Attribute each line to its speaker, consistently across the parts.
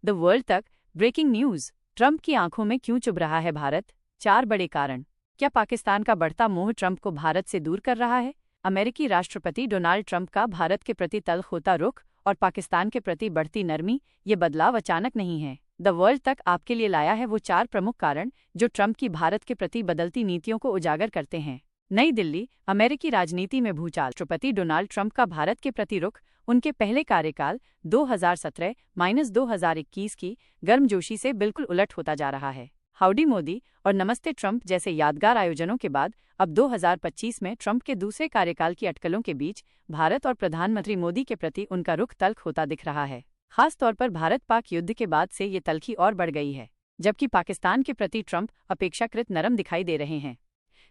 Speaker 1: The world तक breaking news. Trump की आंखों में क्यों चुभ रहा है भारत? 4 बड़े कारण। क्या पाकिस्तान का बढ़ता मोह ट्रंप को भारत से दूर कर रहा है? अमेरिकी राष्ट्रपति डोनाल्ड ट्रंप का भारत के प्रति तल्ख होता रुख और पाकिस्तान के प्रति बढ़ती नरमी, ये बदलाव अचानक नहीं है। द वर्ल्ड तक आपके लिए लाया है वो 4 प्रमुख कारण जो ट्रंप की भारत के प्रति बदलती नीतियों को उजागर करते हैं। नई दिल्ली, अमेरिकी राजनीति में भूचाल। राष्ट्रपति डोनाल्ड ट्रंप का भारत के प्रति रुख उनके पहले कार्यकाल 2017-2021 की गर्मजोशी से बिल्कुल उलट होता जा रहा है। हाउडी मोदी और नमस्ते ट्रंप जैसे यादगार आयोजनों के बाद अब 2025 में ट्रंप के दूसरे कार्यकाल की अटकलों के बीच भारत और प्रधानमंत्री मोदी के प्रति उनका रुख तल्ख होता दिख रहा है। खास तौर पर भारत-पाक युद्ध के बाद से ये तल्खी और बढ़ गई है, जबकि पाकिस्तान के प्रति ट्रंप अपेक्षाकृत नरम दिखाई दे रहे हैं।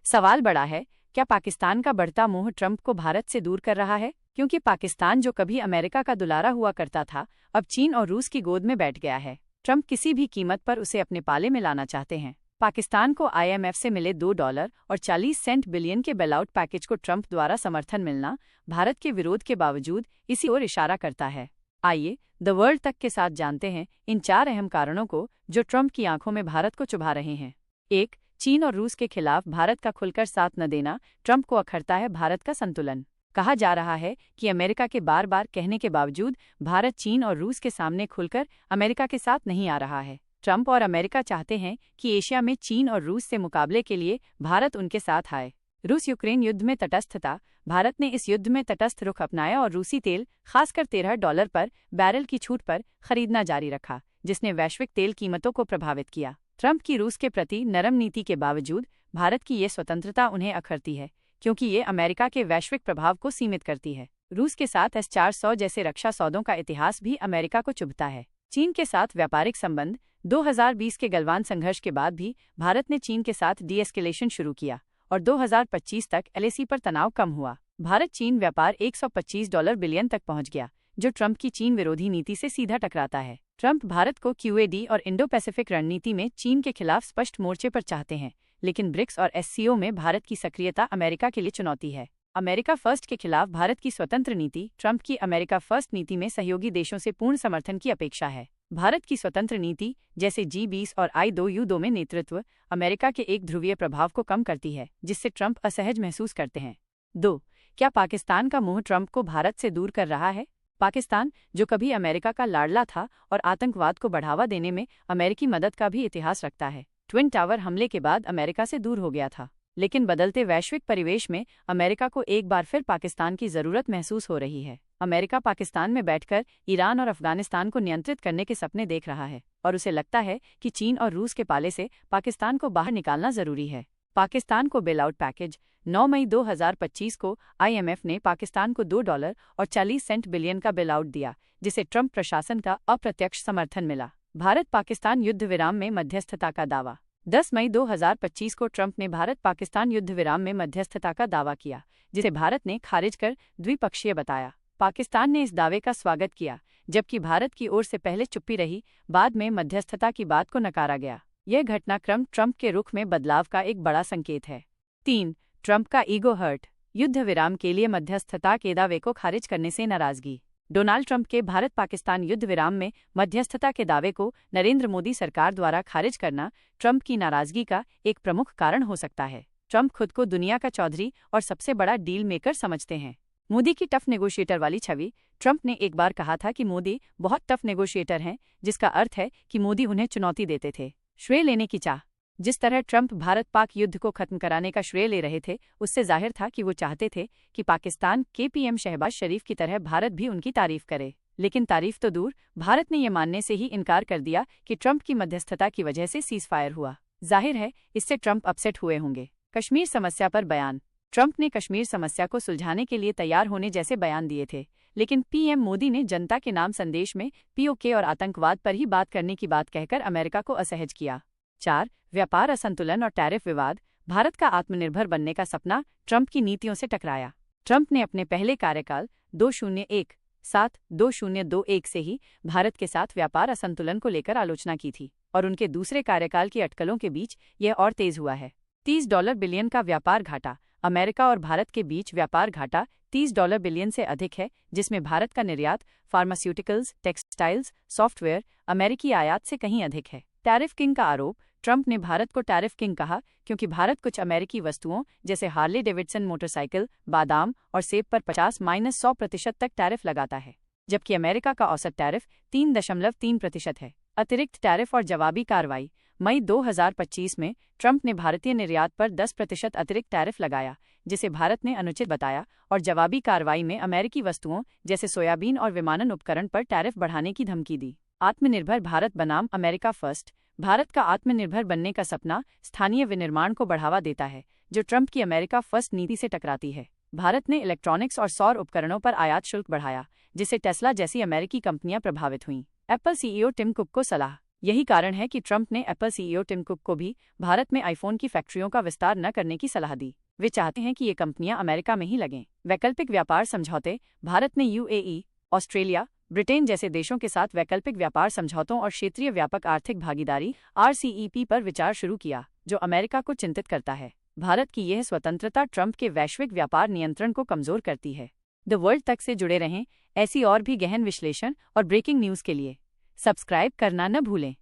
Speaker 1: सवाल बड़ा है, क्या पाकिस्तान का बढ़ता मोह ट्रंप को भारत से दूर कर रहा है? क्योंकि पाकिस्तान जो कभी अमेरिका का दुलारा हुआ करता था, अब चीन और रूस की गोद में बैठ गया है। ट्रंप किसी भी कीमत पर उसे अपने पाले में लाना चाहते हैं। पाकिस्तान को IMF से मिले $2.40 बिलियन के बेलआउट पैकेज को ट्रंप द्वारा समर्थन मिलना भारत के विरोध के बावजूद इसी ओर इशारा करता है। आइए द वर्ल्ड तक के साथ जानते हैं इन 4 अहम कारणों को जो ट्रंप की आंखों में भारत को चुभा रहे हैं। 1. चीन और रूस के खिलाफ भारत का खुलकर साथ न देना ट्रंप को अखरता है भारत का संतुलन। कहा जा रहा है कि अमेरिका के बार बार कहने के बावजूद भारत चीन और रूस के सामने खुलकर अमेरिका के साथ नहीं आ रहा है। ट्रंप और अमेरिका चाहते हैं कि एशिया में चीन और रूस से मुकाबले के लिए भारत उनके साथ आए। रूस यूक्रेन युद्ध में तटस्थता। भारत ने इस युद्ध में तटस्थ रुख अपनाया और रूसी तेल खासकर $13 पर बैरल की छूट पर खरीदना जारी रखा, जिसने वैश्विक तेल कीमतों को प्रभावित किया। ट्रंप की रूस के प्रति नरम नीति के बावजूद भारत की ये स्वतंत्रता उन्हें अखरती है, क्योंकि ये अमेरिका के वैश्विक प्रभाव को सीमित करती है। रूस के साथ S-400 जैसे रक्षा सौदों का इतिहास भी अमेरिका को चुभता है। चीन के साथ व्यापारिक संबंध। 2020 के गलवान संघर्ष के बाद भी भारत ने चीन के साथ डी-एस्केलेशन शुरू किया और 2025 तक LAC पर तनाव कम हुआ। भारत चीन व्यापार $125 बिलियन तक पहुंच गया, जो ट्रंप की चीन विरोधी नीति से सीधा टकराता है। ट्रंप भारत को QAD और इंडो पैसिफिक रणनीति में चीन के खिलाफ स्पष्ट मोर्चे पर चाहते हैं, लेकिन ब्रिक्स और SCO में भारत की सक्रियता अमेरिका के लिए चुनौती है। अमेरिका फर्स्ट के खिलाफ भारत की स्वतंत्र नीति। ट्रंप की अमेरिका फर्स्ट नीति में सहयोगी देशों से पूर्ण समर्थन की अपेक्षा है। भारत की स्वतंत्र नीति, जैसे G20 और I2U2 में नेतृत्व, अमेरिका के एक ध्रुवीय प्रभाव को कम करती है, जिससे ट्रंप असहज महसूस करते हैं। 2. क्या पाकिस्तान का मोह ट्रंप को भारत से दूर कर रहा है? पाकिस्तान, जो कभी अमेरिका का लाडला था और आतंकवाद को बढ़ावा देने में अमेरिकी मदद का भी इतिहास रखता है, ट्विन टावर हमले के बाद अमेरिका से दूर हो गया था। लेकिन बदलते वैश्विक परिवेश में अमेरिका को एक बार फिर पाकिस्तान की जरूरत महसूस हो रही है। अमेरिका पाकिस्तान में बैठकर ईरान और अफगानिस्तान को नियंत्रित करने के सपने देख रहा है और उसे लगता है कि चीन और रूस के पाले से पाकिस्तान को बाहर निकालना जरूरी है। पाकिस्तान को बेलआउट पैकेज। 9 मई 2025 को IMF ने पाकिस्तान को $2.40 बिलियन का बेलआउट दिया, जिसे ट्रंप प्रशासन का अप्रत्यक्ष समर्थन मिला। भारत पाकिस्तान युद्ध विराम में मध्यस्थता का दावा। 10 मई 2025 को ट्रंप ने भारत पाकिस्तान युद्ध विराम में मध्यस्थता का दावा किया, जिसे भारत ने खारिज कर द्विपक्षीय बताया। पाकिस्तान ने इस दावे का स्वागत किया, जबकि भारत की ओर से पहले चुप्पी रही। बाद में मध्यस्थता की बात को नकारा गया। यह घटनाक्रम ट्रंप के रुख में बदलाव का एक बड़ा संकेत है। 3. ट्रंप का ईगो हर्ट। युद्ध विराम के लिए मध्यस्थता के दावे को खारिज करने से नाराजगी। डोनाल्ड ट्रंप के भारत पाकिस्तान युद्ध विराम में मध्यस्थता के दावे को नरेंद्र मोदी सरकार द्वारा खारिज करना ट्रंप की नाराजगी का एक प्रमुख कारण हो सकता है। ट्रंप खुद को दुनिया का चौधरी और सबसे बड़ा डील मेकर समझते हैं। मोदी की टफ नेगोशिएटर वाली छवि। ट्रंप ने एक बार कहा था कि मोदी बहुत टफ नेगोशिएटर हैं, जिसका अर्थ है कि मोदी उन्हें चुनौती देते थे। श्रेय लेने की चाह। जिस तरह ट्रंप भारत पाक युद्ध को खत्म कराने का श्रेय ले रहे थे, उससे जाहिर था कि वो चाहते थे कि पाकिस्तान के PM शहबाज शरीफ की तरह भारत भी उनकी तारीफ करे। लेकिन तारीफ तो दूर, भारत ने ये मानने से ही इनकार कर दिया कि ट्रंप की मध्यस्थता की वजह से सीज़फायर हुआ। जाहिर है, इससे ट्रंप अपसेट हुए होंगे। कश्मीर समस्या पर बयान। ट्रंप ने कश्मीर समस्या को सुलझाने के लिए तैयार होने जैसे बयान दिए थे, लेकिन PM मोदी ने जनता के नाम संदेश में POK और आतंकवाद पर ही बात करने की बात कहकर अमेरिका को असहज किया। 4. व्यापार असंतुलन और टैरिफ विवाद। भारत का आत्मनिर्भर बनने का सपना ट्रंप की नीतियों से टकराया। ट्रंप ने अपने पहले कार्यकाल 2017-2021 से ही भारत के साथ व्यापार असंतुलन को लेकर आलोचना की थी और उनके दूसरे कार्यकाल की अटकलों के बीच यह और तेज हुआ है। $30 बिलियन का व्यापार घाटा। अमेरिका और भारत के बीच व्यापार घाटा $30 बिलियन से अधिक है, जिसमें भारत का निर्यात फार्मास्यूटिकल्स, टेक्सटाइल्स, सॉफ्टवेयर, अमेरिकी आयात से कहीं अधिक है। टैरिफ किंग का आरोप। ट्रंप ने भारत को टैरिफ किंग कहा क्योंकि भारत कुछ अमेरिकी वस्तुओं जैसे हार्ले डेविडसन मोटरसाइकिल, बादाम और सेब पर 50-100% तक टैरिफ लगाता है, जबकि अमेरिका का औसत टैरिफ 3.3% है। अतिरिक्त टैरिफ और जवाबी कार्रवाई। मई 2025 में ट्रंप ने भारतीय निर्यात पर 10% अतिरिक्त टैरिफ लगाया, जिसे भारत ने अनुचित बताया और जवाबी कार्रवाई में अमेरिकी वस्तुओं जैसे सोयाबीन और विमानन उपकरण पर टैरिफ बढ़ाने की धमकी दी। आत्मनिर्भर भारत बनाम अमेरिका फर्स्ट। भारत का आत्मनिर्भर बनने का सपना स्थानीय विनिर्माण को बढ़ावा देता है, जो ट्रंप की अमेरिका फर्स्ट नीति से टकराती है। भारत ने इलेक्ट्रॉनिक्स और सौर उपकरणों पर आयात शुल्क बढ़ाया, जिससे टेस्ला जैसी अमेरिकी कंपनियां प्रभावित हुईं। एप्पल सीईओ टिम कुक को सलाह। यही कारण है कि ट्रंप ने एप्पल सीईओ टिम कुक को भी भारत में आईफोन की फैक्ट्रियों का विस्तार न करने की सलाह दी। वे चाहते हैं कि ये कंपनियां अमेरिका में ही लगें। वैकल्पिक व्यापार समझौते। भारत ने यूएई, ऑस्ट्रेलिया, ब्रिटेन जैसे देशों के साथ वैकल्पिक व्यापार समझौतों और क्षेत्रीय व्यापक आर्थिक भागीदारी (RCEP) पर विचार शुरू किया, जो अमेरिका को चिंतित करता है। भारत की यह स्वतंत्रता ट्रंप के वैश्विक व्यापार नियंत्रण को कमजोर करती है। द वर्ल्ड तक से जुड़े रहें। ऐसी और भी गहन विश्लेषण और ब्रेकिंग न्यूज़ के लिए सब्सक्राइब करना न भूलें।